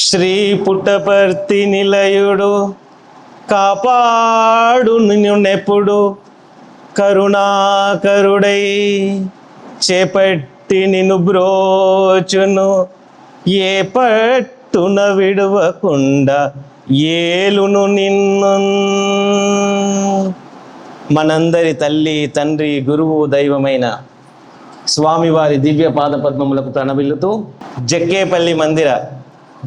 శ్రీ పుట్టపర్తి నిలయుడు కాపాడు నిన్నెప్పుడు కరుణాకరుడై చేపట్టి నిన్ను బ్రోచును ఏ పట్టున విడవకుండా ఏలును నిన్ను. మనందరి తల్లి తండ్రి గురువు దైవమైన స్వామివారి దివ్య పాదపద్మములకు ప్రణమిల్లుతూ జక్కేపల్లి మందిర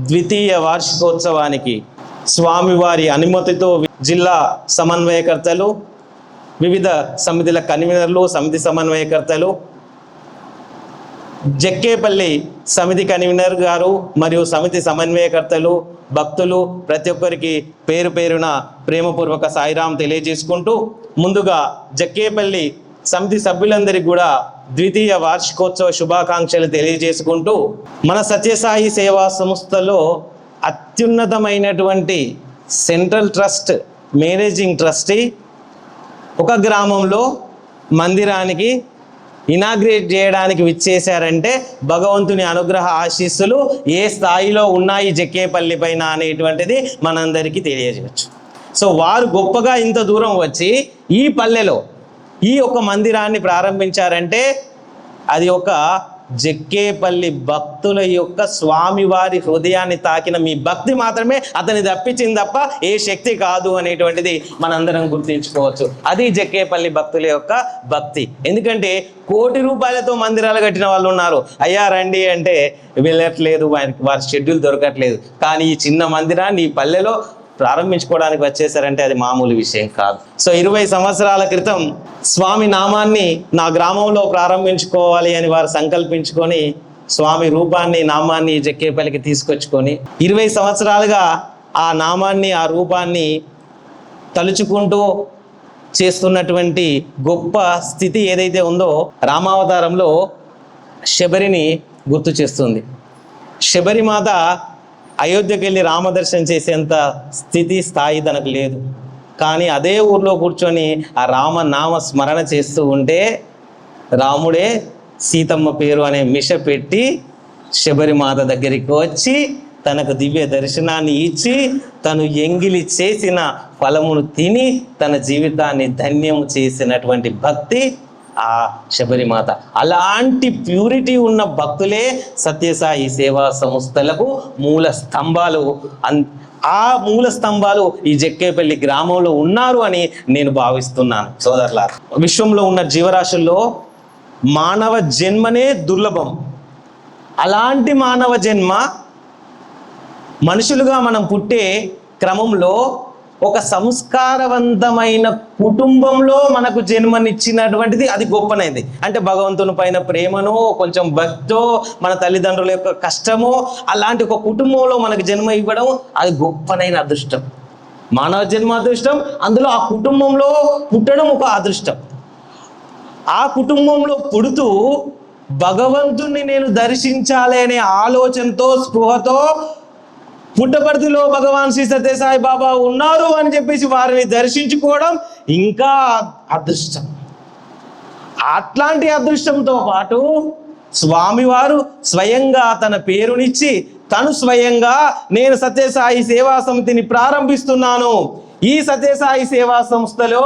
ద్వితీయ వార్షికోత్సవానికి స్వామివారి అనుమతితో జిల్లా సమన్వయకర్తలు, వివిధ సమితుల కన్వీనర్లు, సమితి సమన్వయకర్తలు, జక్కేపల్లి సమితి కన్వీనర్ గారు మరియు సమితి సమన్వయకర్తలు, భక్తులు ప్రతి ఒక్కరికి పేరు పేరున ప్రేమపూర్వక సాయిరాం తెలియజేసుకుంటూ, ముందుగా జక్కేపల్లి సమితి సభ్యులందరికీ కూడా ద్వితీయ వార్షికోత్సవ శుభాకాంక్షలు తెలియజేసుకుంటూ, మన సత్యసాయి సేవా సంస్థలో అత్యున్నతమైనటువంటి సెంట్రల్ ట్రస్ట్ మేనేజింగ్ ట్రస్టీ ఒక గ్రామంలో మందిరానికి ఇనాగ్రేట్ చేయడానికి విచ్చేశారంటే భగవంతుని అనుగ్రహ ఆశీస్సులు ఏ స్థాయిలో ఉన్నాయి జక్కేపల్లి పైన అనేటువంటిది మనందరికీ తెలియజేయవచ్చు. సో వారు గొప్పగా ఇంత దూరం వచ్చి ఈ పల్లెలో ఈ ఒక మందిరాన్ని ప్రారంభించారంటే అది ఒక జక్కేపల్లి భక్తుల యొక్క స్వామివారి హృదయాన్ని తాకిన మీ భక్తి మాత్రమే అతని తప్పించింది తప్ప ఏ శక్తి కాదు అనేటువంటిది మనందరం గుర్తించుకోవచ్చు. అది జక్కేపల్లి భక్తుల యొక్క భక్తి. ఎందుకంటే కోటి రూపాయలతో మందిరాలు కట్టిన వాళ్ళు ఉన్నారు. అయ్యా రండి అంటే వెళ్ళట్లేదు, వారి షెడ్యూల్ దొరకట్లేదు. కానీ ఈ చిన్న మందిరాన్ని ఈ పల్లెలో ప్రారంభించుకోవడానికి వచ్చేసారంటే అది మామూలు విషయం కాదు. సో 20 సంవత్సరాల క్రితం స్వామి నామాన్ని నా గ్రామంలో ప్రారంభించుకోవాలి అని వారు సంకల్పించుకొని స్వామి రూపాన్ని, నామాన్ని జక్కేపల్లికి తీసుకొచ్చుకొని 20 సంవత్సరాలుగా ఆ నామాన్ని, ఆ రూపాన్ని తలుచుకుంటూ చేస్తున్నటువంటి గొప్ప స్థితి ఏదైతే ఉందో రామావతారంలో శబరిని గుర్తు చేస్తుంది. శబరిమాత అయోధ్యకి వెళ్ళి రామదర్శనం చేసేంత స్థాయి తనకు లేదు. కానీ అదే ఊర్లో కూర్చొని ఆ రామనామ స్మరణ చేస్తూ ఉంటే రాముడే సీతమ్మ పేరు అనే మిష పెట్టి శబరిమాత దగ్గరికి వచ్చి తనకు దివ్య దర్శనాన్ని ఇచ్చి తను ఎంగిలి చేసిన ఫలమును తిని తన జీవితాన్ని ధన్యము చేసినటువంటి భక్తి ఆ శబరిమాత. అలాంటి ప్యూరిటీ ఉన్న భక్తులే సత్యసాయి సేవా సంస్థలకు మూల స్తంభాలు. ఆ మూల స్తంభాలు ఈ జక్కేపల్లి గ్రామంలో ఉన్నారు అని నేను భావిస్తున్నాను. సోదరులారా, విశ్వంలో ఉన్న జీవరాశుల్లో మానవ జన్మనే దుర్లభం. అలాంటి మానవ జన్మ మనుషులుగా మనం పుట్టే క్రమంలో ఒక సంస్కారవంతమైన కుటుంబంలో మనకు జన్మనిచ్చినటువంటిది అది గొప్పనైంది. అంటే భగవంతుని పైన ప్రేమను, కొంచెం భక్తో, మన తల్లిదండ్రుల యొక్క కష్టమో అలాంటి ఒక కుటుంబంలో మనకు జన్మ ఇవ్వడం అది గొప్పనైన అదృష్టం. మానవ జన్మ అదృష్టం, అందులో ఆ కుటుంబంలో పుట్టడం ఒక అదృష్టం. ఆ కుటుంబంలో పుడుతూ భగవంతుణ్ణి నేను దర్శించాలి అనే ఆలోచనతో, స్పృహతో పుట్టపర్తిలో భగవాన్ శ్రీ సత్యసాయి బాబా ఉన్నారు అని చెప్పేసి వారిని దర్శించుకోవడం ఇంకా అదృష్టం. అట్లాంటి అదృష్టంతో పాటు స్వామివారు స్వయంగా తన పేరునిచ్చి తను స్వయంగా నేను సత్యసాయి సేవా సమితిని ప్రారంభిస్తున్నాను. ఈ సత్యసాయి సేవా సంస్థలో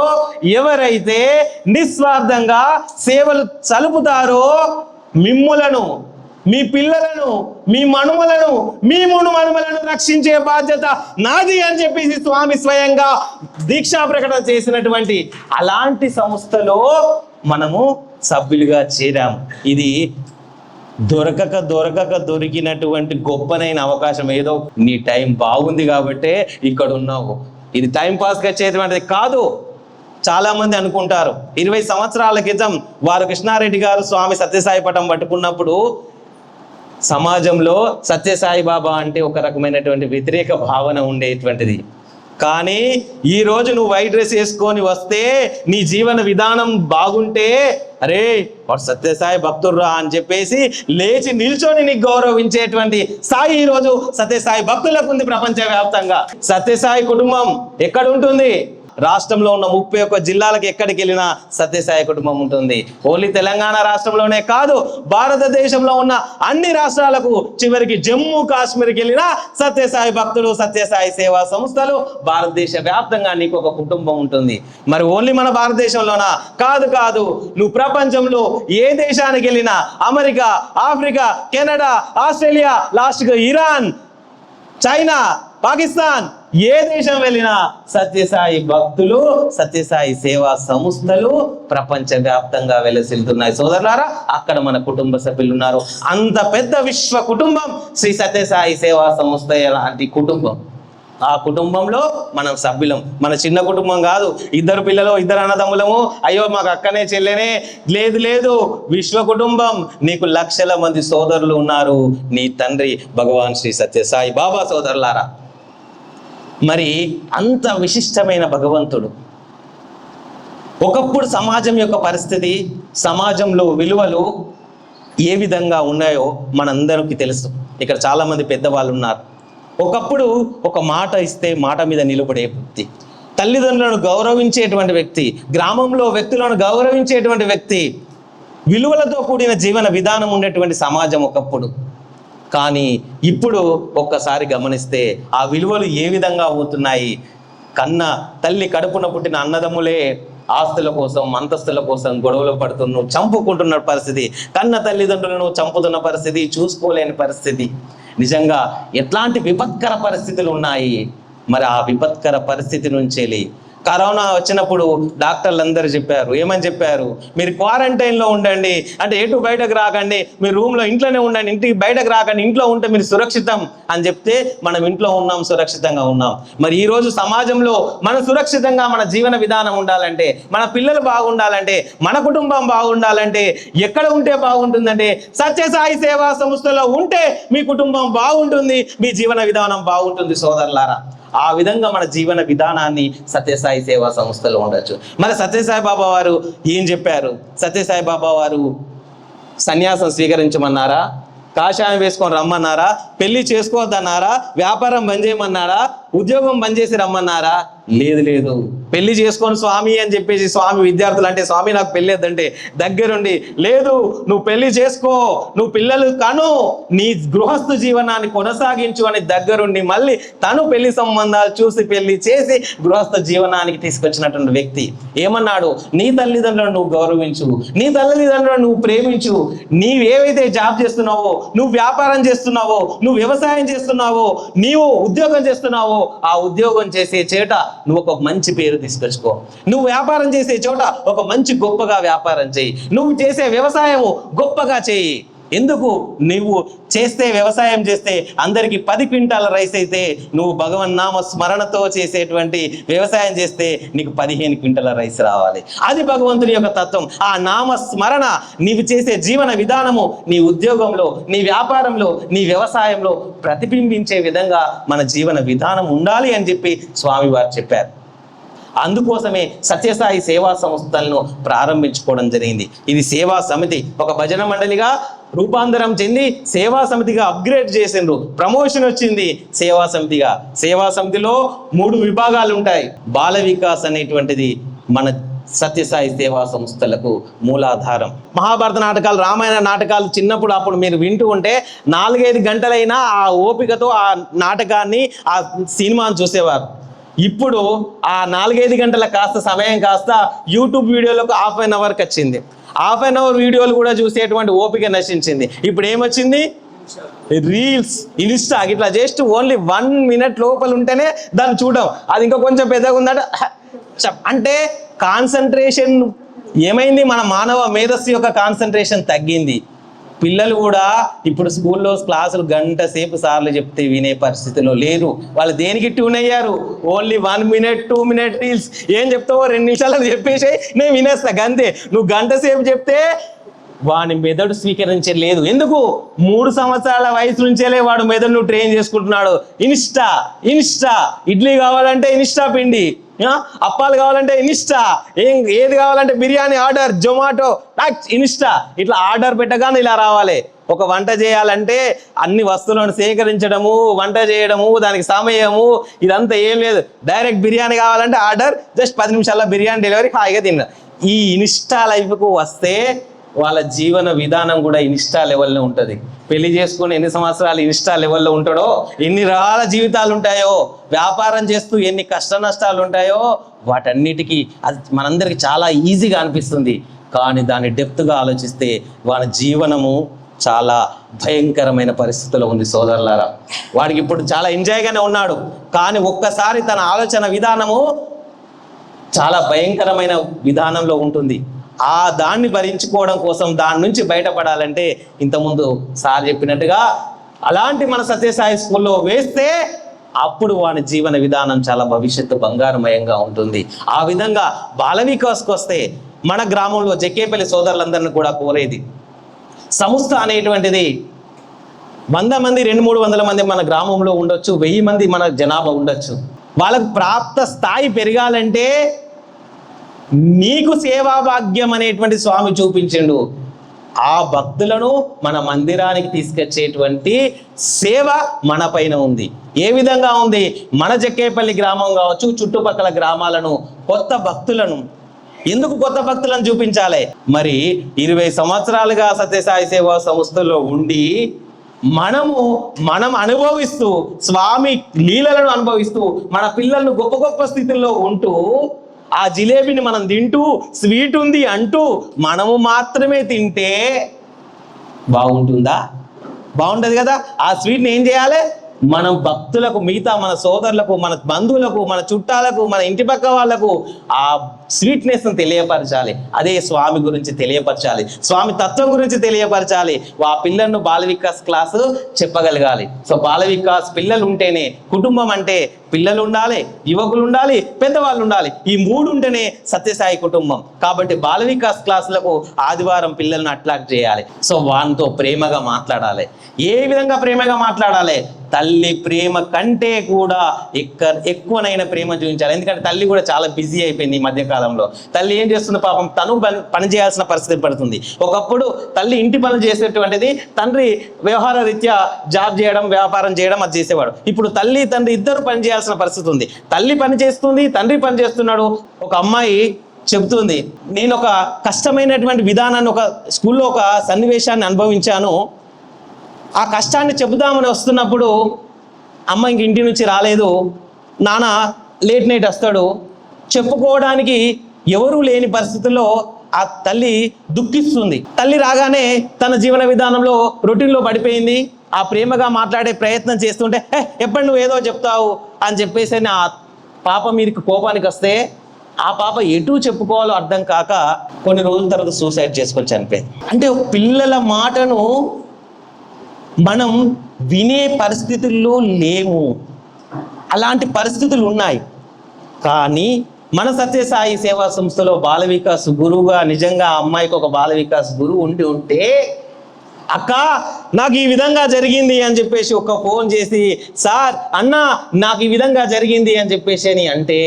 ఎవరైతే నిస్వార్థంగా సేవలు సలుపుతారో మిమ్ములను, మీ పిల్లలను, మీ మనుమలను, మీ మనుమలను రక్షించే బాధ్యత నాది అని చెప్పేసి స్వామి స్వయంగా దీక్షా ప్రకటన చేసినటువంటి అలాంటి సంస్థలో మనము సభ్యులుగా చేరాము. ఇది దొరికినటువంటి గొప్పనైన అవకాశం. ఏదో నీ టైం బాగుంది కాబట్టే ఇక్కడ ఉన్నావు. ఇది టైం పాస్గా వచ్చేటువంటిది కాదు. చాలా మంది అనుకుంటారు. 20 సంవత్సరాల క్రితం వారు కృష్ణారెడ్డి గారు స్వామి సత్యసాయి పటం పట్టుకున్నప్పుడు సమాజంలో సత్యసాయి బాబా అంటే ఒక రకమైనటువంటి వ్యతిరేక భావన ఉండేటువంటిది. కానీ ఈరోజు నువ్వు వైట్ డ్రెస్ వేసుకొని వస్తే, నీ జీవన విధానం బాగుంటే, అరే వాడు సత్యసాయి భక్తుడురా అని చెప్పేసి లేచి నిల్చొని నీకు గౌరవించేటువంటి స్థాయి ఈరోజు సత్యసాయి భక్తులకు ఉంది ప్రపంచవ్యాప్తంగా. సత్యసాయి కుటుంబం ఎక్కడ ఉంటుంది? రాష్ట్రంలో ఉన్న 31 జిల్లాలకు ఎక్కడికి వెళ్ళినా సత్యసాయి కుటుంబం ఉంటుంది. ఓన్లీ తెలంగాణ రాష్ట్రంలోనే కాదు, భారతదేశంలో ఉన్న అన్ని రాష్ట్రాలకు, చివరికి జమ్మూ కాశ్మీర్కి వెళ్ళినా సత్యసాయి భక్తులు, సత్యసాయి సేవా సంస్థలు, భారతదేశ వ్యాప్తంగా నీకు ఒక కుటుంబం ఉంటుంది. మరి ఓన్లీ మన భారతదేశంలోనా? కాదు కాదు, నువ్వు ప్రపంచంలో ఏ దేశానికి వెళ్ళినా, అమెరికా, ఆఫ్రికా, కెనడా, ఆస్ట్రేలియా, లాస్ట్గా ఇరాన్, చైనా, పాకిస్తాన్, ఏ దేశం వెళ్ళినా సత్యసాయి భక్తులు, సత్యసాయి సేవా సంస్థలు ప్రపంచవ్యాప్తంగా వెలసిల్లుతున్నాయి. సోదరులారా, అక్కడ మన కుటుంబ సభ్యులు ఉన్నారు. అంత పెద్ద విశ్వ కుటుంబం శ్రీ సత్యసాయి సేవా సంస్థ లాంటి కుటుంబం. ఆ కుటుంబంలో మనం సభ్యులం. మన చిన్న కుటుంబం కాదు, 2 పిల్లలు, 2 అన్నదమ్ములము, అయ్యో మాకు అక్కనే చెల్లెనే, లేదు లేదు, విశ్వ కుటుంబం. నీకు లక్షల మంది సోదరులు ఉన్నారు. నీ తండ్రి భగవాన్ శ్రీ సత్యసాయి బాబా. సోదరులారా, మరి అంత విశిష్టమైన భగవంతుడు. ఒకప్పుడు సమాజం యొక్క పరిస్థితి, సమాజంలో విలువలు ఏ విధంగా ఉన్నాయో మనందరికీ తెలుసు. ఇక్కడ చాలా మంది పెద్దవాళ్ళు ఉన్నారు. ఒకప్పుడు ఒక మాట ఇస్తే మాట మీద నిలబడే వ్యక్తి, తల్లిదండ్రులను గౌరవించేటువంటి వ్యక్తి, గ్రామంలో వ్యక్తులను గౌరవించేటువంటి వ్యక్తి, విలువలతో కూడిన జీవన విధానం ఉండేటువంటి సమాజం ఒకప్పుడు. కానీ ఇప్పుడు ఒక్కసారి గమనిస్తే ఆ విలువలు ఏ విధంగా అవుతున్నాయి? కన్న తల్లి కడుపున పుట్టిన అన్నదమ్ములే ఆస్తుల కోసం, అంతస్తుల కోసం గొడవలు పడుతున్న, చంపుకుంటున్న పరిస్థితి, కన్న తల్లిదండ్రులను చంపుతున్న పరిస్థితి, చూసుకోలేని పరిస్థితి. నిజంగా ఎట్లాంటి విపత్కర పరిస్థితులు ఉన్నాయి. మరి ఆ విపత్కర పరిస్థితి నుంచి కరోనా వచ్చినప్పుడు డాక్టర్లు అందరూ చెప్పారు, ఏమని చెప్పారు? మీరు క్వారంటైన్లో ఉండండి, అంటే ఎటు బయటకు రాకండి, మీరు రూమ్లో ఇంట్లోనే ఉండండి, ఇంటికి బయటకు రాకండి, ఇంట్లో ఉంటే మీరు సురక్షితం అని చెప్తే మనం ఇంట్లో ఉన్నాం, సురక్షితంగా ఉన్నాం. మరి ఈరోజు సమాజంలో మనం సురక్షితంగా మన జీవన విధానం ఉండాలంటే, మన పిల్లలు బాగుండాలంటే, మన కుటుంబం బాగుండాలంటే ఎక్కడ ఉంటే బాగుంటుందంటే సత్యసాయి సేవా సంస్థలో ఉంటే మీ కుటుంబం బాగుంటుంది, మీ జీవన విధానం బాగుంటుంది. సోదరులారా, ఆ విధంగా మన జీవన విధానాన్ని సత్యసాయి సేవా సంస్థలో ఉండొచ్చు. మరి సత్యసాయి బాబా వారు ఏం చెప్పారు? సత్యసాయి బాబా వారు సన్యాసం స్వీకరించమన్నారా? కాషాయం వేసుకొని రమ్మన్నారా? పెళ్లి చేసుకోవద్దన్నారా? వ్యాపారం బంద్ చేయమన్నారా? ఉద్యోగం బంద్ చేసి రమ్మన్నారా? లేదు లేదు, పెళ్లి చేసుకొని స్వామి అని చెప్పేసి స్వామి విద్యార్థులు అంటే, స్వామి నాకు పెళ్ళి వద్దంటే దగ్గరుండి, లేదు నువ్వు పెళ్లి చేసుకో, నువ్వు పిల్లలు కను, నీ గృహస్థ జీవనాన్ని కొనసాగించు అని దగ్గరుండి మళ్ళీ తను పెళ్లి సంబంధాలు చూసి పెళ్లి చేసి గృహస్థ జీవనానికి తీసుకొచ్చినటువంటి వ్యక్తి ఏమన్నాడు? నీ తల్లిదండ్రులను నువ్వు గౌరవించు, నీ తల్లిదండ్రులను నువ్వు ప్రేమించు, నీవు ఏవైతే జాబ్ చేస్తున్నావో, నువ్వు వ్యాపారం చేస్తున్నావో, నువ్వు వ్యవసాయం చేస్తున్నావో, నీవు ఉద్యోగం చేస్తున్నావో, ఆ ఉద్యోగం చేసే చేట నువ్వు ఒక మంచి పేరు తీసుకొచ్చుకో. నువ్వు వ్యాపారం చేసే చోట ఒక మంచి గొప్పగా వ్యాపారం చేయి. నువ్వు చేసే వ్యవసాయము గొప్పగా చేయి. ఎందుకు? నువ్వు చేస్తే, వ్యవసాయం చేస్తే అందరికి 10 క్వింటాల రైస్ అయితే, నువ్వు భగవన్ నామ స్మరణతో చేసేటువంటి వ్యవసాయం చేస్తే నీకు 15 క్వింటాల రైస్ రావాలి. అది భగవంతుని యొక్క తత్వం. ఆ నామ స్మరణ నీవు చేసే జీవన విధానము నీ ఉద్యోగంలో, నీ వ్యాపారంలో, నీ వ్యవసాయంలో ప్రతిబింబించే విధంగా మన జీవన విధానం ఉండాలి అని చెప్పి స్వామివారు చెప్పారు. అందుకోసమే సత్యసాయి సేవా సంస్థలను ప్రారంభించుకోవడం జరిగింది. ఇది సేవా సమితి, ఒక భజన మండలిగా రూపాంతరం చెంది సేవా సమితిగా అప్గ్రేడ్ చేసిండ్రు. ప్రమోషన్ వచ్చింది సేవా సమితిగా. సేవా సమితిలో 3 విభాగాలు ఉంటాయి. బాల వికాస్ అనేటువంటిది మన సత్యసాయి సేవా సంస్థలకు మూలాధారం. మహాభారత నాటకాలు, రామాయణ నాటకాలు చిన్నప్పుడు అప్పుడు మీరు వింటూ ఉంటే 4-5 గంటలైనా ఆ ఓపికతో ఆ నాటకాన్ని, ఆ సినిమాను చూసేవారు. ఇప్పుడు ఆ 4-5 గంటల సమయం కాస్త యూట్యూబ్ వీడియోలకు ½ an hourకి వచ్చింది. ½ an hour వీడియోలు కూడా చూసేటువంటి ఓపిక నశించింది. ఇప్పుడు ఏమొచ్చింది? రీల్స్, ఇన్స్టా, ఇట్లా జస్ట్ ఓన్లీ 1 minute లోపల ఉంటేనే దాన్ని చూడడం. అది ఇంకా కొంచెం పెద్దగా ఉందంటే అంటే కాన్సన్ట్రేషన్ ఏమైంది? మన మానవ మేధస్సు యొక్క కాన్సన్ట్రేషన్ తగ్గింది. పిల్లలు కూడా ఇప్పుడు స్కూల్లో క్లాసులు గంట సేపు సార్లు చెప్తే వినే పరిస్థితిలో లేరు. వాళ్ళు దేనికి ట్యూన్ అయ్యారు? Only 1 minute 2 minute reels. ఏం చెప్తావో 2 నిమిషాలు చెప్పేసి నేను వినేస్తా గంతే. నువ్వు గంట సేపు చెప్తే వాడి మెదడు స్వీకరించలేదు. ఎందుకు? 3 సంవత్సరాల వయసు నుంచేలే వాడు మెదడును ట్రైన్ చేసుకుంటున్నాడు. ఇన్స్టా, ఇడ్లీ కావాలంటే ఇన్స్టా పిండి, అప్పాలు కావాలంటే ఇన్స్టా, ఏది కావాలంటే బిర్యానీ ఆర్డర్, జొమాటో, ఇన్స్టా, ఇట్లా ఆర్డర్ పెట్టగానే ఇలా రావాలి. ఒక వంట చేయాలంటే అన్ని వస్తువులను సేకరించడము, వంట చేయడము, దానికి సమయము, ఇదంతా ఏం లేదు. డైరెక్ట్ బిర్యానీ కావాలంటే ఆర్డర్, జస్ట్ 10 నిమిషాల్లో బిర్యానీ డెలివరీ, హాయిగా తిన్నా. ఈ ఇన్స్టా లైఫ్కు వస్తే వాళ్ళ జీవన విధానం కూడా ఇన్స్టా లెవెల్లో ఉంటుంది. పెళ్లి చేసుకుని ఎన్ని సంవత్సరాలు ఇన్స్టా లెవెల్లో ఉంటాడో, ఎన్ని రకాల జీవితాలు ఉంటాయో, వ్యాపారం చేస్తూ ఎన్ని కష్ట నష్టాలు ఉంటాయో, వాటన్నిటికీ అది మనందరికీ చాలా ఈజీగా అనిపిస్తుంది. కానీ దాన్ని డెప్త్గా ఆలోచిస్తే వాళ్ళ జీవనము చాలా భయంకరమైన పరిస్థితిలో ఉంది సోదరులారా. వాడికి ఇప్పుడు చాలా ఎంజాయ్గానే ఉన్నాడు, కానీ ఒక్కసారి తన ఆలోచన విధానము చాలా భయంకరమైన విధానంలో ఉంటుంది. ఆ దాన్ని భరించుకోవడం కోసం, దాని నుంచి బయటపడాలంటే ఇంతకుముందు సార్ చెప్పినట్టుగా అలాంటి మన సత్యసాయి స్కూల్లో వేస్తే అప్పుడు వాని జీవన విధానం చాలా భవిష్యత్తు బంగారుమయంగా ఉంటుంది. ఆ విధంగా బాల వికాస్కి వస్తే మన గ్రామంలో జక్కేపల్లి సోదరులందరినీ కూడా కోరేది, సంస్థ అనేటువంటిది 100 మంది 200-300 మంది మన గ్రామంలో ఉండొచ్చు, 1000 మంది మన జనాభా ఉండొచ్చు. వాళ్ళకు ప్రాప్త స్థాయి పెరగాలంటే నీకు సేవా భాగ్యం అనేటువంటి స్వామి చూపించిండు. ఆ భక్తులను మన మందిరానికి తీసుకొచ్చేటువంటి సేవ మన పైన ఉంది. ఏ విధంగా ఉంది? మన జక్కేపల్లి గ్రామం కావచ్చు, చుట్టుపక్కల గ్రామాలను, కొత్త భక్తులను, ఎందుకు కొత్త భక్తులను చూపించాలి? మరి 20 సంవత్సరాలుగా సత్యసాయి సేవా సంస్థలో ఉండి మనం అనుభవిస్తూ, స్వామి లీలలను అనుభవిస్తూ, మన పిల్లలను గొప్ప గొప్ప స్థితిలో ఉంటూ, ఆ జిలేబీని మనం తింటూ స్వీట్ ఉంది అంటూ మనము మాత్రమే తింటే బాగుంటుందా? బాగుంటుంది కదా. ఆ స్వీట్ని ఏం చేయాలి? మనం భక్తులకు, మిగతా మన సోదరులకు, మన బంధువులకు, మన చుట్టాలకు, మన ఇంటి పక్క వాళ్ళకు ఆ స్వీట్నెస్ను తెలియపరచాలి. అదే స్వామి గురించి తెలియపరచాలి, స్వామి తత్వం గురించి తెలియపరచాలి. ఆ పిల్లలను బాల వికాస్ క్లాసు చెప్పగలగాలి. సో బాల వికాస్ పిల్లలు ఉంటేనే కుటుంబం, అంటే పిల్లలు ఉండాలి, యువకులు ఉండాలి, పెద్దవాళ్ళు ఉండాలి. ఈ 3 ఉంటేనే సత్యసాయి కుటుంబం. కాబట్టి బాల వికాస్ క్లాసులకు ఆదివారం పిల్లల్ని అట్రాక్ట్ చేయాలి. సో వానితో ప్రేమగా మాట్లాడాలి. ఏ విధంగా ప్రేమగా మాట్లాడాలి? తల్లి ప్రేమ కంటే కూడా ఎక్కువనైన ప్రేమ చూపించాలి. ఎందుకంటే తల్లి కూడా చాలా బిజీ అయిపోయింది ఈ మధ్యకాలంలో. తల్లి ఏం చేస్తుంది పాపం, తను పని చేయాల్సిన పరిస్థితి పడుతుంది. ఒకప్పుడు తల్లి ఇంటి పనులు చేసేటువంటిది, తండ్రి వ్యవహార రీత్యా జాబ్ చేయడం, వ్యాపారం చేయడం అది చేసేవాడు. ఇప్పుడు తల్లి తండ్రి ఇద్దరు పని చేయాల్సిన పరిస్థితి ఉంది. తల్లి పని చేస్తుంది, తండ్రి పని చేస్తున్నాడు. ఒక అమ్మాయి చెబుతుంది, నేను ఒక కష్టమైనటువంటి విధానాన్ని, ఒక స్కూల్లో ఒక సన్నివేశాన్ని అనుభవించాను. ఆ కష్టాన్ని చెబుదామని వస్తున్నప్పుడు అమ్మ ఇంక ఇంటి నుంచి రాలేదు, నాన్న లేట్ నైట్ వస్తాడు, చెప్పుకోవడానికి ఎవరూ లేని పరిస్థితుల్లో ఆ తల్లి దుఃఖిస్తుంది. తల్లి రాగానే తన జీవన విధానంలో రొటీన్లో పడిపోయింది. ఆ ప్రేమగా మాట్లాడే ప్రయత్నం చేస్తుంటే ఎప్పుడు నువ్వు ఏదో చెప్తావు అని చెప్పేసి ఆ పాప మీదకి కోపానికి వస్తే, ఆ పాప ఎటు చెప్పుకోవాలో అర్థం కాక కొన్ని రోజుల తర్వాత సూసైడ్ చేసుకొని చనిపోయింది. అంటే పిల్లల మాటను మనం వినే పరిస్థితుల్లో లేము. అలాంటి పరిస్థితులు ఉన్నాయి. కానీ మన సత్యసాయి సేవా సంస్థలో బాల వికాస్ గురువుగా నిజంగా ఆ అమ్మాయికి ఒక బాల వికాస్ గురువు ఉంటే, అక్క నాకు ఈ విధంగా జరిగింది అని చెప్పేసి ఒక ఫోన్ చేసి, సార్ అన్న నాకు ఈ విధంగా జరిగింది అని చెప్పేసి అని అంటే,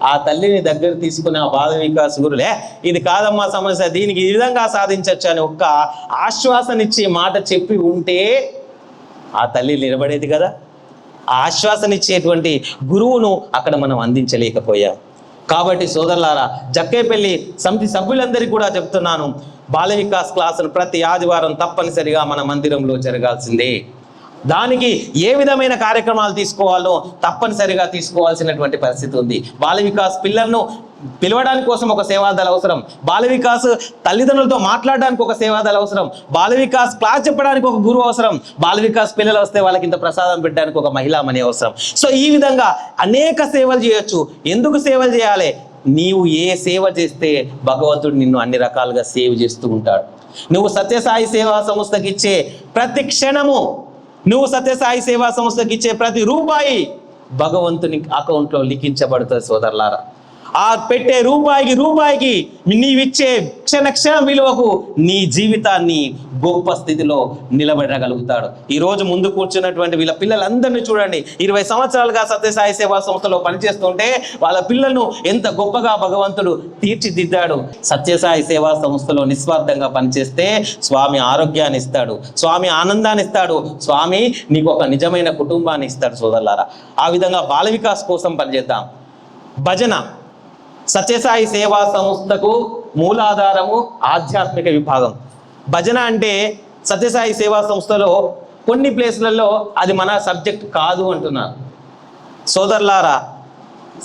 ఆ తల్లిని దగ్గర తీసుకుని ఆ బాల వికాస్ గురులే ఇది కాదమ్మా సమస్య, దీనికి ఈ విధంగా సాధించవచ్చు అని ఒక్క ఆశ్వాసనిచ్చే మాట చెప్పి ఉంటే ఆ తల్లి నిలబడేది కదా. ఆ ఆశ్వాసనిచ్చేటువంటి గురువును అక్కడ మనం అందించలేకపోయాం. కాబట్టి సోదరులారా, జక్కేపల్లి సమితి సభ్యులందరికీ కూడా చెప్తున్నాను, బాల వికాస్ క్లాసులు ప్రతి ఆదివారం తప్పనిసరిగా మన మందిరంలో జరగాల్సిందే. దానికి ఏ విధమైన కార్యక్రమాలు తీసుకోవాలో తప్పనిసరిగా తీసుకోవాల్సినటువంటి పరిస్థితి ఉంది. బాల వికాస్ పిల్లలను పిలవడానికి కోసం ఒక సేవాదళ అవసరం, బాల వికాస్ తల్లిదండ్రులతో మాట్లాడడానికి ఒక సేవాదళ అవసరం, బాల వికాస్ క్లాస్ చెప్పడానికి ఒక గురువు అవసరం, బాల వికాస్ పిల్లలు వస్తే వాళ్ళకి ఇంత ప్రసాదం పెట్టడానికి ఒక మహిళామణి అవసరం. సో ఈ విధంగా అనేక సేవలు చేయొచ్చు. ఎందుకు సేవలు చేయాలి? నీవు ఏ సేవ చేస్తే భగవంతుడు నిన్ను అన్ని రకాలుగా సేవ చేస్తూ ఉంటాడు. నువ్వు సత్యసాయి సేవా సంస్థకి ఇచ్చే ప్రతి క్షణము, నువ్వు సత్యసాయి సేవా సంస్థకి ఇచ్చే ప్రతి రూపాయి భగవంతుని అకౌంట్లో లిఖించబడుతుంది సోదరులారా. ఆ పెట్టే రూపాయికి నీవిచ్చే క్షణ విలువకు నీ జీవితాన్ని గొప్ప స్థితిలో నిలబెట్టగలుగుతాడు. ఈరోజు ముందు కూర్చున్నటువంటి వీళ్ళ పిల్లలందరినీ చూడండి. 20 సంవత్సరాలుగా సత్యసాయి సేవా సంస్థలో పనిచేస్తుంటే వాళ్ళ పిల్లలను ఎంత గొప్పగా భగవంతుడు తీర్చిదిద్దాడు. సత్యసాయి సేవా సంస్థలో నిస్వార్థంగా పనిచేస్తే స్వామి ఆరోగ్యాన్ని ఇస్తాడు, స్వామి ఆనందాన్ని ఇస్తాడు, స్వామి నీకు ఒక నిజమైన కుటుంబాన్ని ఇస్తాడు సోదరులారా. ఆ విధంగా బాల వికాస్ కోసం పనిచేద్దాం. భజన సత్యసాయి సేవా సంస్థకు మూలాధారము ఆధ్యాత్మిక విభాగం. భజన అంటే సత్యసాయి సేవా సంస్థలో కొన్ని ప్లేసులలో అది మన సబ్జెక్ట్ కాదు అంటున్నారు. సోదరులారా,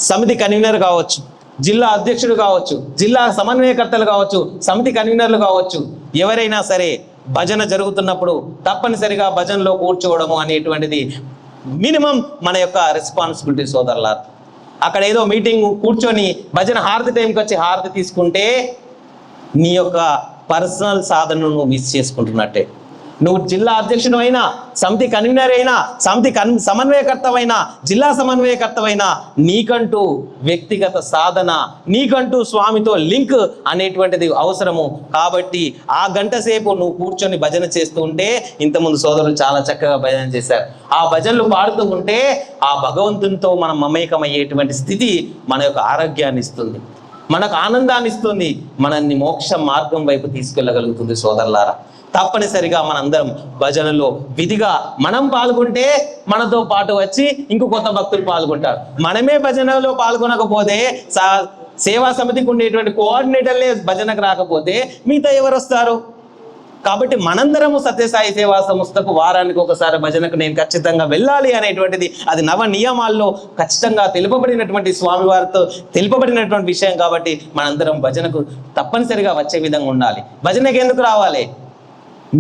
సమితి కన్వీనర్ కావచ్చు, జిల్లా అధ్యక్షుడు కావచ్చు, జిల్లా సమన్వయకర్తలు కావచ్చు, సమితి కన్వీనర్లు కావచ్చు, ఎవరైనా సరే భజన జరుగుతున్నప్పుడు తప్పనిసరిగా భజనలో కూర్చోవడము అనేటువంటిది మినిమం మన యొక్క రెస్పాన్సిబిలిటీ సోదరులారా. అక్కడ ఏదో మీటింగ్ కూర్చొని భజన హారతి టైంకి వచ్చి హారతి తీసుకుంటే నీ యొక్క పర్సనల్ సాధనను నువ్వు మిస్ చేసుకుంటున్నట్టే. నువ్వు జిల్లా అధ్యక్షుడు అయినా, సమితి కన్వీనర్ అయినా, సమితి సమన్వయకర్తవైనా, జిల్లా సమన్వయకర్తవైనా, నీకంటూ వ్యక్తిగత సాధన, నీకంటూ స్వామితో లింక్ అనేటువంటిది అవసరము. కాబట్టి ఆ గంట సేపు నువ్వు కూర్చొని భజన చేస్తూ ఉంటే, ఇంతకుముందు సోదరులు చాలా చక్కగా భజన చేశారు, ఆ భజనలు పాడుతూ ఉంటే ఆ భగవంతునితో మనం మమేకమయ్యేటువంటి స్థితి మన యొక్క ఆరోగ్యాన్ని ఇస్తుంది, మనకు ఆనందాన్ని ఇస్తుంది, మనల్ని మోక్ష మార్గం వైపు తీసుకెళ్ళగలుగుతుంది సోదరులారా. తప్పనిసరిగా మనందరం భజనలో విధిగా మనం పాల్గొంటే మనతో పాటు వచ్చి ఇంకో కొత్త భక్తులు పాల్గొంటారు. మనమే భజనలో పాల్గొనకపోతే సేవా సమితికి ఉండేటువంటి కోఆర్డినేటర్లే భజనకు రాకపోతే మిగతా ఎవరు వస్తారు? కాబట్టి మనందరము సత్యసాయి సేవా సంస్థకు వారానికి ఒకసారి భజనకు నేను ఖచ్చితంగా వెళ్ళాలి అనేటువంటిది అది నవ నియమాల్లో ఖచ్చితంగా తెలుపబడినటువంటి స్వామివారితో తెలుపబడినటువంటి విషయం. కాబట్టి మనందరం భజనకు తప్పనిసరిగా వచ్చే విధంగా ఉండాలి. భజనకి ఎందుకు రావాలి?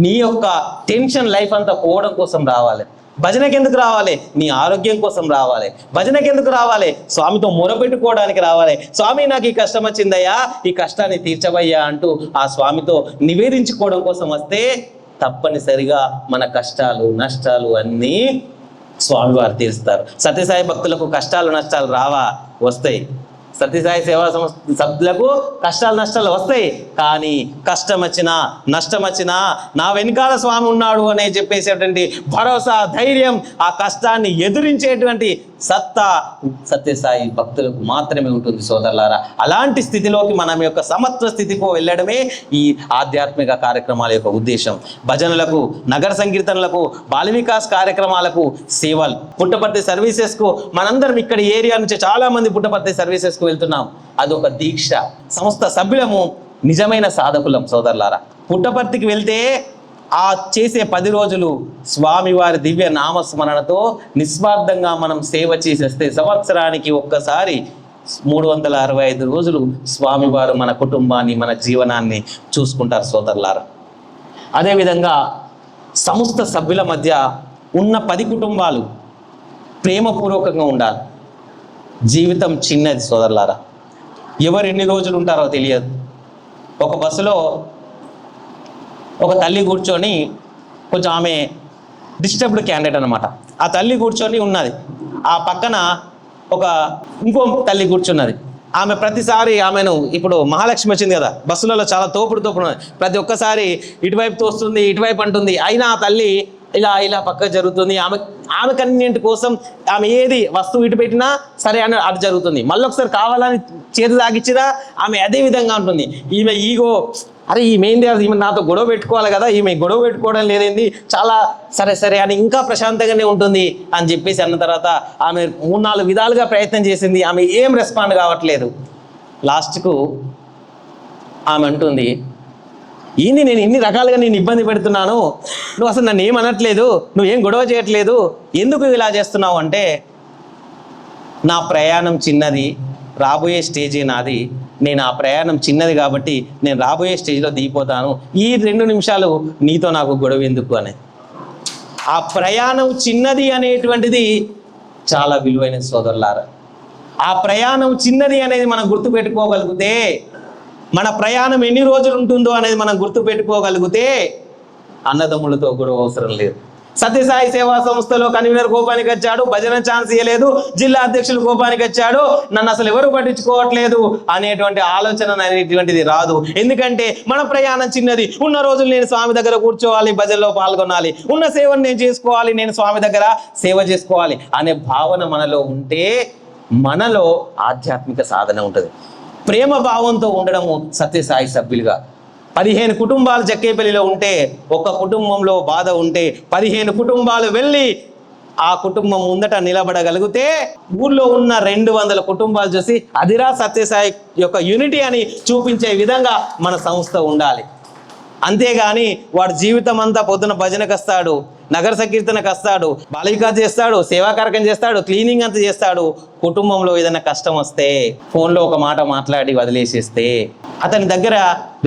నీ యొక్క టెన్షన్ లైఫ్ అంతా పోవడం కోసం రావాలి. భజనకి ఎందుకు రావాలి? నీ ఆరోగ్యం కోసం రావాలి. భజనకి ఎందుకు రావాలి? స్వామితో మొరపెట్టుకోవడానికి రావాలి. స్వామి నాకు ఈ కష్టం వచ్చిందయ్యా, ఈ కష్టాన్ని తీర్చవయ్యా అంటూ ఆ స్వామితో నివేదించుకోవడం కోసం వస్తే తప్పనిసరిగా మన కష్టాలు నష్టాలు అన్నీ స్వామివారు తీరుస్తారు. సత్యసాయి భక్తులకు కష్టాలు నష్టాలు రావా? వస్తాయి. సత్యసాయి సేవా సంస్థ సభ్యులకు కష్టాలు నష్టాలు వస్తాయి. కానీ కష్టం వచ్చినా నష్టం వచ్చినా నా వెనకాల స్వామి ఉన్నాడు అనే చెప్పేసేటువంటి భరోసా, ధైర్యం, ఆ కష్టాన్ని ఎదురించేటువంటి సత్తా సత్యసాయి భక్తులకు మాత్రమే ఉంటుంది సోదరులారా. అలాంటి స్థితిలోకి మనం యొక్క సమత్వ స్థితికి వెళ్ళడమే ఈ ఆధ్యాత్మిక కార్యక్రమాల యొక్క ఉద్దేశం. భజనలకు, నగర సంకీర్తనలకు, బాల వికాస్ కార్యక్రమాలకు, సేవలు, పుట్టపర్తి సర్వీసెస్కు మనందరం ఇక్కడ ఏరియా నుంచి చాలా మంది పుట్టపర్తి సర్వీసెస్కు వెళ్తున్నాం. అదొక దీక్ష. సంస్థ సభ్యులము నిజమైన సాధకులం సోదరులారా. పుట్టపర్తికి వెళ్తే ఆ చేసే 10 రోజులు స్వామివారి దివ్య నామస్మరణతో నిస్వార్థంగా మనం సేవ చేసేస్తే సంవత్సరానికి ఒక్కసారి 365 రోజులు స్వామివారు మన కుటుంబాన్ని, మన జీవనాన్ని చూసుకుంటారు సోదరులారా. అదేవిధంగా సంస్థ సభ్యుల మధ్య ఉన్న 10 కుటుంబాలు ప్రేమపూర్వకంగా ఉండాలి. జీవితం చిన్నది సోదరులారా. ఎవరు ఎన్ని రోజులు ఉంటారో తెలియదు. ఒక బస్సులో ఒక తల్లి కూర్చొని, కొంచెం ఆమె డిస్టర్బ్డ్ క్యాండిడేట్ అనమాట. ఆ తల్లి కూర్చొని ఉన్నది, ఆ పక్కన ఇంకో తల్లి కూర్చున్నది. ఆమె ప్రతిసారి ఆమెను, ఇప్పుడు మహాలక్ష్మి వచ్చింది కదా, బస్సులలో చాలా తోపుడు ఉన్నది, ప్రతి ఒక్కసారి ఇటువైపు తోస్తుంది, ఇటువైపు అంటుంది. అయినా ఆ తల్లి ఇలా పక్క జరుగుతుంది. ఆమె కన్వీనియంట్ కోసం ఆమె ఏది వస్తువు ఇటు పెట్టినా సరే అని అటు జరుగుతుంది. మళ్ళీ ఒకసారి కావాలని చేతి తాగిచ్చినా ఆమె అదే విధంగా ఉంటుంది. ఈమె ఈగో, అరే ఈమె నాతో గొడవ పెట్టుకోవాలి కదా, ఈమె గొడవ పెట్టుకోవడం లేదేంది, చాలా సరే అని ఇంకా ప్రశాంతంగానే ఉంటుంది అని చెప్పేసి అన్న తర్వాత ఆమె 3-4 విధాలుగా ప్రయత్నం చేసింది. ఆమె ఏం రెస్పాండ్ కావట్లేదు. లాస్ట్కు ఆమె అంటుంది, నేను ఇన్ని రకాలుగా నేను ఇబ్బంది పెడుతున్నాను, నువ్వు అసలు నన్ను ఏం అనట్లేదు, నువ్వేం గొడవ చేయట్లేదు, ఎందుకు ఇలా చేస్తున్నావు అంటే, నా ప్రయాణం చిన్నది, రాబోయే స్టేజే నాది, నేను ఆ ప్రయాణం చిన్నది కాబట్టి నేను రాబోయే స్టేజ్లో దిగిపోతాను, ఈ 2 నిమిషాలు నీతో నాకు గొడవ ఎందుకు అని. ఆ ప్రయాణం చిన్నది అనేటువంటిది చాలా విలువైన సోదరులారా. ఆ ప్రయాణం చిన్నది అనేది మనం గుర్తుపెట్టుకోగలిగితే, మన ప్రయాణం ఎన్ని రోజులు ఉంటుందో అనేది మనం గుర్తుపెట్టుకోగలిగితే అన్నదమ్ములతో గొడవ అవసరం లేదు. సత్యసాయి సేవా సంస్థలో కన్వీనర్ కోపానికి వచ్చాడు, భజన ఛాన్స్ ఇవ్వలేదు, జిల్లా అధ్యక్షులు కోపానికి వచ్చాడు, నన్ను అసలు ఎవరు పట్టించుకోవట్లేదు అనేటువంటి ఆలోచన అనేటువంటిది రాదు. ఎందుకంటే మన ప్రయాణం చిన్నది. ఉన్న రోజులు నేను స్వామి దగ్గర కూర్చోవాలి, భజనలో పాల్గొనాలి, ఉన్న సేవను నేను చేసుకోవాలి, నేను స్వామి దగ్గర సేవ చేసుకోవాలి అనే భావన మనలో ఉంటే మనలో ఆధ్యాత్మిక సాధన ఉంటుంది. ప్రేమ భావంతో ఉండడము సత్యసాయి సభ్యులుగా. 15 కుటుంబాలు జక్కేపల్లిలో ఉంటే, ఒక కుటుంబంలో బాధ ఉంటే 15 కుటుంబాలు వెళ్ళి ఆ కుటుంబం ముందట నిలబడగలిగితే ఊర్లో ఉన్న 200 కుటుంబాలు చూసి అదిరా సత్యసాయి యొక్క యూనిటీ అని చూపించే విధంగా మన సంస్థ ఉండాలి. అంతేగాని వాడు జీవితం అంతా పొద్దున భజనకు వస్తాడు, నగర సంకీర్తనకు వస్తాడు, బాలవికాస్ చేస్తాడు, సేవా కార్యక్రమం చేస్తాడు, క్లీనింగ్ అంతా చేస్తాడు, కుటుంబంలో ఏదైనా కష్టం వస్తే ఫోన్లో ఒక మాట మాట్లాడి వదిలేసేస్తే అతని దగ్గర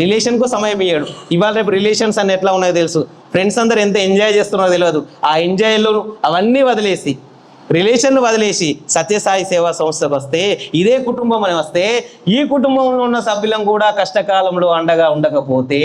రిలేషన్కు సమయం ఇయ్యాడు. ఇవాళ రేపు రిలేషన్స్ అన్ని ఎట్లా ఉన్నాయో తెలుసు. ఫ్రెండ్స్ అందరు ఎంత ఎంజాయ్ చేస్తున్నారో తెలియదు. ఆ ఎంజాయ్లో అవన్నీ వదిలేసి, రిలేషన్ వదిలేసి సత్యసాయి సేవా సంస్థకు వస్తే, ఇదే కుటుంబం అని వస్తే, ఈ కుటుంబంలో ఉన్న సభ్యులను కూడా కష్టకాలంలో అండగా ఉండకపోతే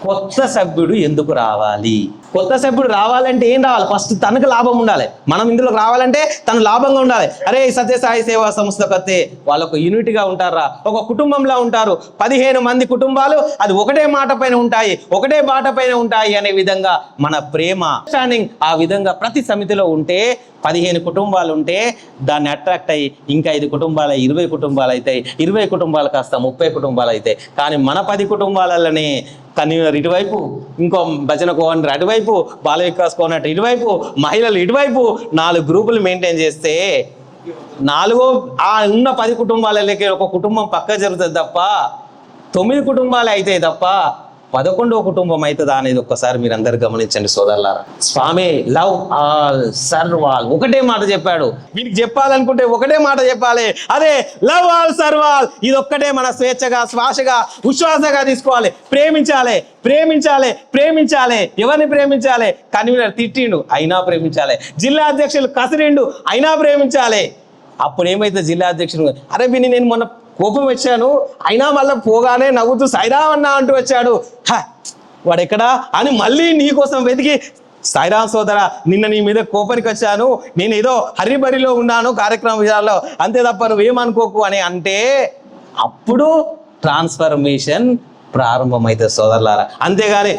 కొత్త సభ్యుడు ఎందుకు రావాలి? కొత్త సభ్యుడు రావాలంటే ఏం రావాలి? ఫస్ట్ తనకు లాభం ఉండాలి. మనం ఇందులోకి రావాలంటే తను లాభంగా ఉండాలి. అరే సత్యసాయి సేవా సంస్థకు వస్తే వాళ్ళొక యూనిట్గా ఉంటారా, ఒక కుటుంబంలో ఉంటారు. 15 మంది కుటుంబాలు అది ఒకటే మాట పైన ఉంటాయి, ఒకటే బాట పైన ఉంటాయి అనే విధంగా మన ప్రేమ అండర్స్టాండింగ్ ఆ విధంగా ప్రతి సమితిలో ఉంటే 15 కుటుంబాలు ఉంటే దాన్ని అట్రాక్ట్ అయ్యి ఇంకా 5 కుటుంబాలు 20 కుటుంబాలు అవుతాయి, 20 కుటుంబాలు కాస్త 30 కుటుంబాలు అవుతాయి. కానీ మన 10 కుటుంబాలలోనే కన్వీనర్ ఇటువైపు, ఇంకో భజన కోనర్ అటువైపు, బాల వికాస్ కోనర్ ఇటువైపు, మహిళలు ఇటువైపు 4 గ్రూపులు మెయింటైన్ చేస్తే ఉన్న 10 కుటుంబాలకి ఒక కుటుంబం పక్క జరుగుతుంది తప్ప 9 కుటుంబాలు అవుతాయి తప్ప 11వ కుటుంబం అవుతుందా అనేది ఒక్కసారి మీరు అందరు గమనించండి సోదరులారా. స్వామి లవ్ ఆల్ సర్వ్ ఆల్ ఒకటే మాట చెప్పాడు. వీరికి చెప్పాలనుకుంటే ఒకటే మాట చెప్పాలి, అదే లవ్ ఆల్ సర్వ్ ఆల్. ఇది ఒక్కటే మన స్వేచ్ఛగా, శ్వాసగా, ఉచ్ఛ్వాసగా తీసుకోవాలి. ప్రేమించాలి, ప్రేమించాలి, ప్రేమించాలి. ఎవరిని ప్రేమించాలి? కన్వీనర్ తిట్టిండు అయినా ప్రేమించాలి, జిల్లా అధ్యక్షులు కసిరిండు అయినా ప్రేమించాలి. అప్పుడు ఏమైతే జిల్లా అధ్యక్షుడు అరే విని నేను మొన్న కోపం వచ్చాను అయినా మళ్ళీ పోగానే నవ్వుతూ సాయిరామ్ అన్నా అంటూ వచ్చాడు, వాడు ఎక్కడా అని మళ్ళీ నీకోసం వెతికి సాయిరామ్ సోదరా నిన్న నీ మీద కోపానికి వచ్చాను, నేను ఏదో హరిబరిలో ఉన్నాను కార్యక్రమం విధాల్లో, అంతే తప్ప నువ్వేమనుకోకు అని అంటే అప్పుడు ట్రాన్స్ఫర్మేషన్ ప్రారంభమైతే సోదరులారా. అంతేగాని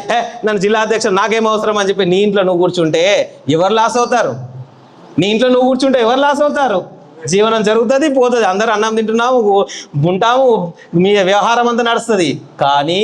నన్ను జిల్లా అధ్యక్షుడు నాకేం అవసరం అని చెప్పి నీ ఇంట్లో నువ్వు కూర్చుంటే ఎవరు లాస్ అవుతారు? నీ ఇంట్లో నువ్వు కూర్చుంటే ఎవరు లాస్ అవుతారు? జీవనం జరుగుతుంది, పోతుంది, అందరూ అన్నం తింటున్నాము, ఉంటాము, మీ వ్యవహారం అంతా నడుస్తుంది. కానీ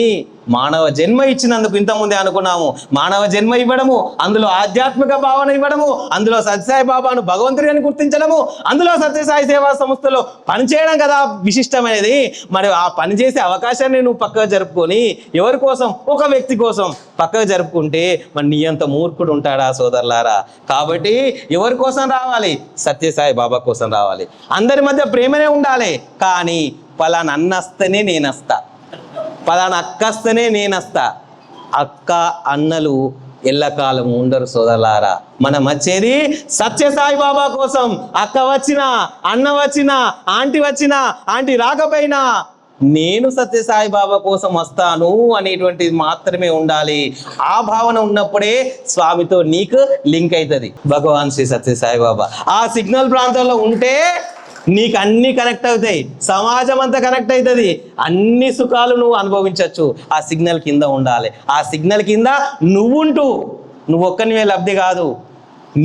మానవ జన్మ ఇచ్చినందుకు ఇంతకుముందే అనుకున్నాము, మానవ జన్మ ఇవ్వడము, అందులో ఆధ్యాత్మిక భావన ఇవ్వడము, అందులో సత్యసాయి బాబాను భగవంతుడి అని గుర్తించడము, అందులో సత్యసాయి సేవా సంస్థలో పనిచేయడం కదా విశిష్టమైనది. మరి ఆ పని చేసే అవకాశాన్ని నువ్వు పక్కగా జరుపుకొని ఎవరి కోసం? ఒక వ్యక్తి కోసం పక్కగా జరుపుకుంటే మరి నీ అంత మూర్ఖుడు ఉంటాడా సోదరులారా? కాబట్టి ఎవరి కోసం రావాలి? సత్యసాయి బాబా కోసం రావాలి. అందరి మధ్య ప్రేమనే ఉండాలి. కానీ పలానా అన్నస్తేనే నేనస్తా, పలానా అక్కస్తేనే నేనస్తా. అక్క అన్నలు ఎల్లకాలం ఉండరు సోదరులారా. మనం వచ్చేది సత్యసాయి బాబా కోసం. అక్క వచ్చినా, అన్న వచ్చినా, ఆంటీ వచ్చినా, ఆంటీ రాకపోయినా నేను సత్యసాయి బాబా కోసం వస్తాను అనేటువంటిది మాత్రమే ఉండాలి. ఆ భావన ఉన్నప్పుడే స్వామితో నీకు లింక్ అవుతుంది. భగవాన్ శ్రీ సత్యసాయి బాబా ఆ సిగ్నల్ ప్రాంతంలో ఉంటే నీకు అన్ని కనెక్ట్ అవుతాయి, సమాజం అంతా కనెక్ట్ అవుతుంది, అన్ని సుఖాలు నువ్వు అనుభవించవచ్చు. ఆ సిగ్నల్ కింద ఉండాలి. ఆ సిగ్నల్ కింద నువ్వుంటూ నువ్వు ఒక్కనివే లబ్ధి కాదు,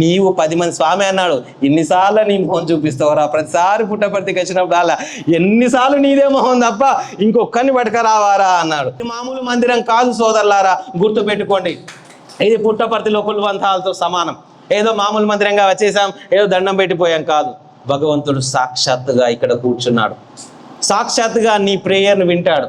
నీవు 10 మంది. స్వామి అన్నాడు ఎన్నిసార్లు నీ మొహం చూపిస్తావురా, ప్రతిసారి పుట్టపర్తికి వచ్చినప్పుడు అలా ఎన్నిసార్లు నీదే మొహం తప్ప ఇంకొక్కరిని పట్టుకరావారా అన్నాడు. మామూలు మందిరం కాదు సోదరులారా, గుర్తు పెట్టుకోండి. ఇది పుట్టపర్తిలో కులవంతాలతో సమానం. ఏదో మామూలు మందిరంగా వచ్చేసాం, ఏదో దండం పెట్టిపోయాం కాదు. భగవంతుడు సాక్షాత్తుగా ఇక్కడ కూర్చున్నాడు, సాక్షాత్తుగా నీ ప్రేయర్ని వింటాడు.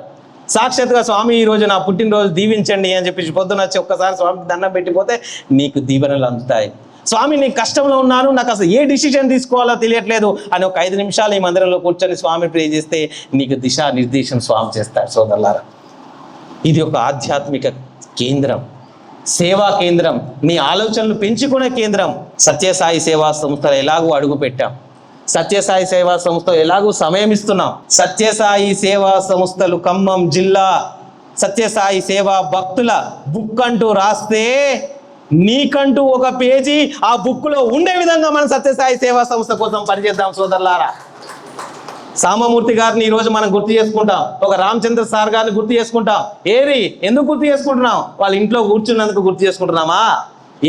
సాక్షాత్తుగా స్వామి ఈరోజు నా పుట్టినరోజు దీవించండి అని చెప్పి పొద్దున వచ్చి ఒక్కసారి స్వామికి దండం పెట్టిపోతే నీకు దీవెనలు అందుతాయి. స్వామి నీ కష్టంలో ఉన్నాను, నాకు అసలు ఏ డిసిషన్ తీసుకోవాలో తెలియట్లేదు అని ఒక 5 నిమిషాలు ఈ మందిరంలో కూర్చొని స్వామి ప్రే చేస్తే నీకు దిశా నిర్దేశం స్వామి చేస్తాడు సోదరులారా. ఇది ఒక ఆధ్యాత్మిక కేంద్రం, సేవా కేంద్రం, నీ ఆలోచనలు పెంచుకునే కేంద్రం. సత్యసాయి సేవా సంస్థలు ఎలాగో అడుగు పెట్టాం, సత్యసాయి సేవా సంస్థలు ఎలాగూ సమయం ఇస్తున్నాం. సత్యసాయి సేవా సంస్థలు ఖమ్మం జిల్లా సత్యసాయి సేవా భక్తుల బుక్ అంటూ రాస్తే నీకంటూ ఒక పేజీ ఆ బుక్లో ఉండే విధంగా మన సత్యసాయి సేవా సంస్థ కోసం పనిచేద్దాం సోదరులారా. సామమూర్తి గారిని ఈరోజు మనం గుర్తు చేసుకుంటాం, ఒక రామచంద్ర సార్ గారిని గుర్తు చేసుకుంటాం. ఎందుకు గుర్తు చేసుకుంటున్నాం? వాళ్ళ ఇంట్లో కూర్చున్నందుకు గుర్తు చేసుకుంటున్నామా?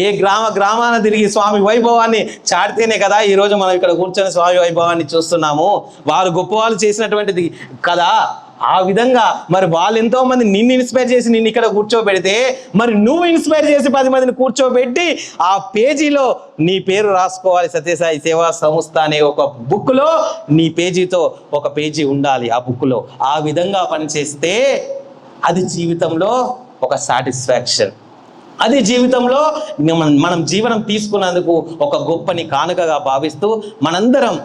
ఏ గ్రామాన తిరిగి స్వామి వైభవాన్ని చాటితేనే కదా ఈరోజు మనం ఇక్కడ కూర్చొని స్వామి వైభవాన్ని చూస్తున్నాము. వారు గొప్పవాళ్ళు చేసినటువంటిది కదా. ఆ విధంగా మరి వాళ్ళు ఎంతో మంది నిన్ను ఇన్స్పైర్ చేసి నిన్ను ఇక్కడ కూర్చోబెడితే, మరి నువ్వు ఇన్స్పైర్ చేసి 10 మందిని కూర్చోబెట్టి ఆ పేజీలో నీ పేరు రాసుకోవాలి. సత్యసాయి సేవా సంస్థ అనే ఒక బుక్లో నీ పేజీతో ఒక పేజీ ఉండాలి ఆ బుక్లో. ఆ విధంగా పనిచేస్తే అది జీవితంలో ఒక సాటిస్ఫాక్షన్, అది జీవితంలో మనం జీవనం తీసుకున్నందుకు ఒక గొప్పని కానుకగా భావిస్తూ మనందరం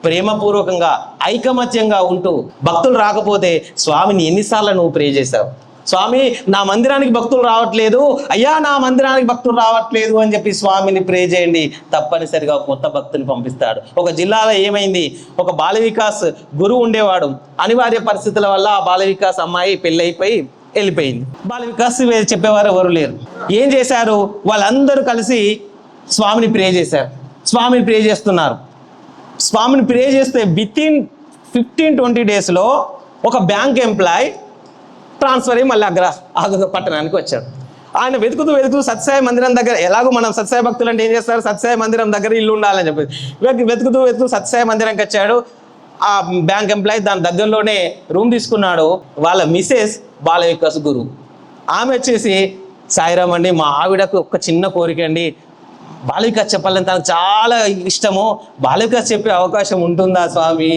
ప్రేమపూర్వకంగా ఐకమత్యంగా ఉంటూ, భక్తులు రాకపోతే స్వామిని ఎన్నిసార్లు నువ్వు ప్రే చేశావు? స్వామి నా మందిరానికి భక్తులు రావట్లేదు, అయ్యా నా మందిరానికి భక్తులు రావట్లేదు అని చెప్పి స్వామిని ప్రే చేయండి. తప్పనిసరిగా కొత్త భక్తుని పంపిస్తాడు. ఒక జిల్లాలో ఏమైంది, ఒక బాల వికాస్ గురువు ఉండేవాడు. అనివార్య పరిస్థితుల వల్ల ఆ బాల వికాస్ అమ్మాయి పెళ్ళైపోయి వెళ్ళిపోయింది. బాల వికాస్ చెప్పేవారు ఎవరు లేరు. ఏం చేశారు? వాళ్ళందరూ కలిసి స్వామిని ప్రే చేశారు. స్వామిని ప్రే చేస్తున్నారు. స్వామిని ప్రే చేస్తే వితిన్ 15-20 డేస్లో ఒక బ్యాంక్ ఎంప్లాయ్ ట్రాన్స్ఫర్ అయ్యి మళ్ళీ పట్టణానికి వచ్చాడు. ఆయన వెతుకుతూ సత్యసాయి మందిరం దగ్గర, ఎలాగో మనం సత్యసాయి భక్తులు అంటే ఏం చేస్తారు, సత్యసాయి మందిరం దగ్గర ఇల్లు ఉండాలని చెప్పి వెతుకుతూ సత్యసాయి మందిరంకి వచ్చాడు. ఆ బ్యాంక్ ఎంప్లాయ్ దాని దగ్గరలోనే రూమ్ తీసుకున్నాడు. వాళ్ళ మిసెస్ బాల వికాస్ గురువు. ఆమె వచ్చేసి, సాయిరామ్ అండి, మా ఆవిడకు ఒక చిన్న కోరిక అండి, బాల వికాస్ చెప్పాలని తనకు చాలా ఇష్టము, బాల వికాస్ చెప్పే అవకాశం ఉంటుందా స్వామి?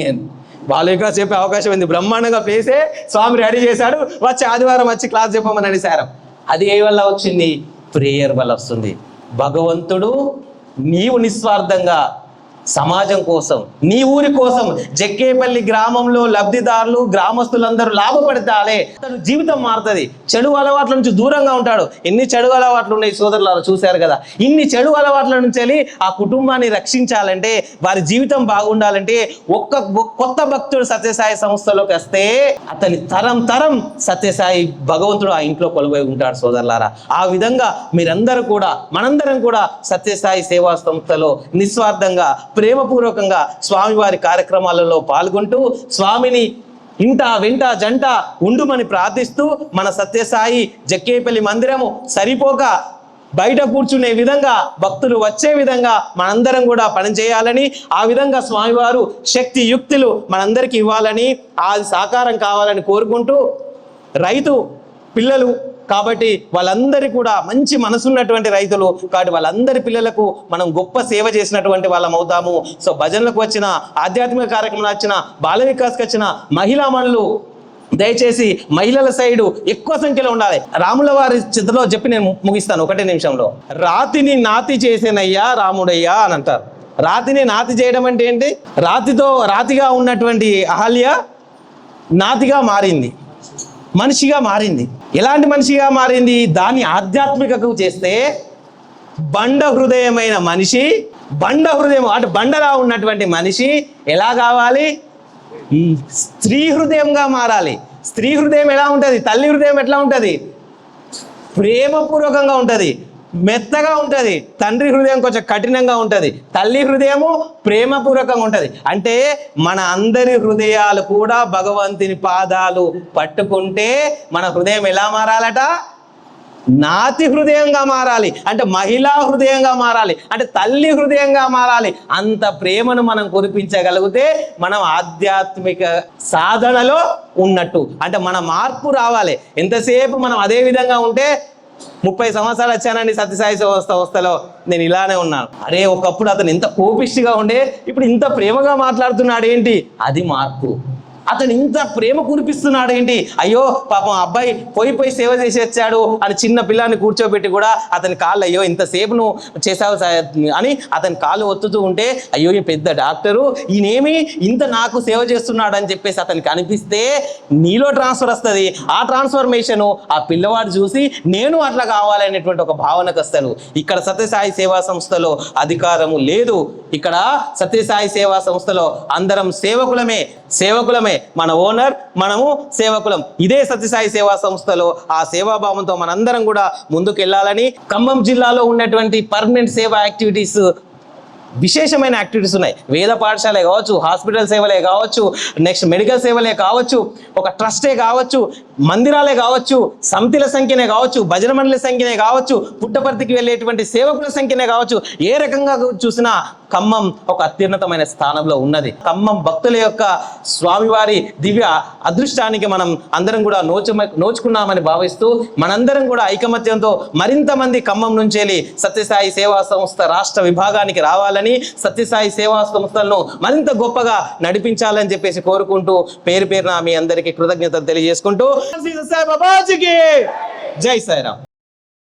బాల వికాస్ చెప్పే అవకాశం ఉంది. బ్రహ్మాండంగా ప్లేసే స్వామి రెడీ చేశాడు. వచ్చి ఆదివారం వచ్చి క్లాస్ చెప్పమని అడిగారు. అది ఏ వల్ల వచ్చింది? ప్రేయర్ వల్ల వస్తుంది. భగవంతుడు నీవు నిస్వార్థంగా సమాజం కోసం, నీ ఊరి కోసం, జక్కేపల్లి గ్రామంలో లబ్ధిదారులు గ్రామస్తులందరూ లాభపడతాలే, అతడు జీవితం మారుతుంది. చెడు అలవాట్ల నుంచి దూరంగా ఉంటాడు. ఎన్ని చెడు అలవాట్లు ఉన్నాయి సోదరులారా, చూశారు కదా. ఇన్ని చెడు అలవాట్ల నుంచి వెళ్ళి ఆ కుటుంబాన్ని రక్షించాలంటే, వారి జీవితం బాగుండాలంటే ఒక్క కొత్త భక్తుడు సత్యసాయి సంస్థలోకి వస్తే అతని తరం సత్యసాయి భగవంతుడు ఆ ఇంట్లో కొలువై ఉంటాడు సోదరులారా. ఆ విధంగా మీరందరూ కూడా, మనందరం కూడా సత్యసాయి సేవా సంస్థలో నిస్వార్థంగా ప్రేమపూర్వకంగా స్వామివారి కార్యక్రమాలలో పాల్గొంటూ స్వామిని ఇంట వెంట జంట ఉండుమని ప్రార్థిస్తూ, మన సత్యసాయి జక్కేపల్లి మందిరము సరిపోక బయట కూర్చునే విధంగా, భక్తులు వచ్చే విధంగా మనందరం కూడా పనిచేయాలని, ఆ విధంగా స్వామివారు శక్తి యుక్తులు మనందరికీ ఇవ్వాలని, అది సాకారం కావాలని కోరుకుంటూ, రైతు పిల్లలు కాబట్టి వాళ్ళందరి కూడా మంచి మనసున్నటువంటి రైతులు కాబట్టి వాళ్ళందరి పిల్లలకు మనం గొప్ప సేవ చేసినటువంటి వాళ్ళం అవుతాము. సో భజనలకు వచ్చిన, ఆధ్యాత్మిక కార్యక్రమాలు వచ్చిన, బాల వికాస్కి వచ్చిన మహిళా మనులు దయచేసి మహిళల సైడు ఎక్కువ సంఖ్యలో ఉండాలి. రాముల వారి చిత్రలో చెప్పి నేను ముగిస్తాను 1 నిమిషంలో. రాతిని నాతి చేసేనయ్యా రాముడయ్యా అని అంటారు. రాతిని నాతి చేయడం అంటే ఏంటి? రాతిగా ఉన్నటువంటి అహల్య నాతిగా మారింది, మనిషిగా మారింది. ఎలాంటి మనిషిగా మారింది? దాన్ని ఆధ్యాత్మికకు చేస్తే బండ హృదయమైన మనిషి, బండ హృదయం అంటే బండలా ఉన్నటువంటి మనిషి ఎలా కావాలి? ఈ స్త్రీ హృదయంగా మారాలి. స్త్రీ హృదయం ఎలా ఉంటుంది? తల్లి హృదయం ఎట్లా ఉంటుంది? ప్రేమపూర్వకంగా ఉంటుంది, మెత్తగా ఉంటుంది. తండ్రి హృదయం కొంచెం కఠినంగా ఉంటుంది. తల్లి హృదయము ప్రేమపూర్వకంగా ఉంటుంది. అంటే మన అందరి హృదయాలు కూడా భగవంతుని పాదాలు పట్టుకుంటే మన హృదయం ఎలా మారాలట? నాతి హృదయంగా మారాలి. అంటే మహిళా హృదయంగా మారాలి, అంటే తల్లి హృదయంగా మారాలి. అంత ప్రేమను మనం కురిపించగలిగితే మనం ఆధ్యాత్మిక సాధనలో ఉన్నట్టు. అంటే మన మార్పు రావాలి. ఎంతసేపు మనం అదే విధంగా ఉంటే, 30 సంవత్సరాలు వచ్చానండి సత్యసాయి సంస్థలో, నేను ఇలానే ఉన్నాను. అరే ఒకప్పుడు అతను ఎంత కోపిష్టిగా ఉండే, ఇప్పుడు ఇంత ప్రేమగా మాట్లాడుతున్నాడు ఏంటి? అది మార్పు. అతను ఇంత ప్రేమ కురిపిస్తున్నాడు ఏంటి? అయ్యో పాపం అబ్బాయి పోయి సేవ చేసి వచ్చాడు అని చిన్న పిల్లాన్ని కూర్చోబెట్టి కూడా అతని కాళ్ళు, అయ్యో ఇంతసేపు నువ్వు చేసావు అని అతని కాళ్ళు ఒత్తుతూ ఉంటే, అయ్యో ఈ పెద్ద డాక్టరు ఈయనేమి ఇంత నాకు సేవ చేస్తున్నాడు అని చెప్పేసి అతనికి అనిపిస్తే నీలో ట్రాన్స్ఫర్ వస్తుంది. ఆ ట్రాన్స్ఫర్మేషను ఆ పిల్లవాడు చూసి నేను అట్లా కావాలనేటువంటి ఒక భావనకు వస్తాడు. ఇక్కడ సత్యసాయి సేవా సంస్థలో అధికారము లేదు. ఇక్కడ సత్యసాయి సేవా సంస్థలో అందరం సేవకులమే. ఉన్నాయి. మన ఓనర్, మనము సేవకులం. ఇదే సత్యసాయి సేవా సంస్థలో ఆ సేవాభావంతో మనందరం కూడా ముందుకు వెళ్ళాలని, ఖమ్మం జిల్లాలో ఉన్నటువంటి పర్మనెంట్ సేవా యాక్టివిటీస్, విశేషమైన యాక్టివిటీస్ ఉన్నాయి. వేద పాఠశాలే కావచ్చు, హాస్పిటల్ సేవలే కావచ్చు, నెక్స్ట్ మెడికల్ సేవలే కావచ్చు, ఒక ట్రస్టే కావచ్చు, మందిరాలే కావచ్చు, సమితిల సంఖ్యనే కావచ్చు, భజన మండలి సంఖ్యనే కావచ్చు, పుట్టపర్తికి వెళ్ళేటువంటి సేవకుల సంఖ్యనే కావచ్చు, ఏ రకంగా చూసినా ఖమ్మం ఒక అత్యున్నతమైన స్థానంలో ఉన్నది. ఖమ్మం భక్తుల యొక్క స్వామివారి దివ్య అదృష్టానికి మనం అందరం కూడా నోచుకున్నామని భావిస్తూ, మనందరం కూడా ఐకమత్యంతో మరింత మంది ఖమ్మం నుంచి వెళ్ళి సత్యసాయి సేవా సంస్థ రాష్ట్ర విభాగానికి రావాలని, సత్యసాయి సేవా సంస్థలను మరింత గొప్పగా నడిపించాలని చెప్పేసి కోరుకుంటూ, పేరు పేరున మీ అందరికీ కృతజ్ఞతలు తెలియజేసుకుంటూ, జై సాయిరామ్.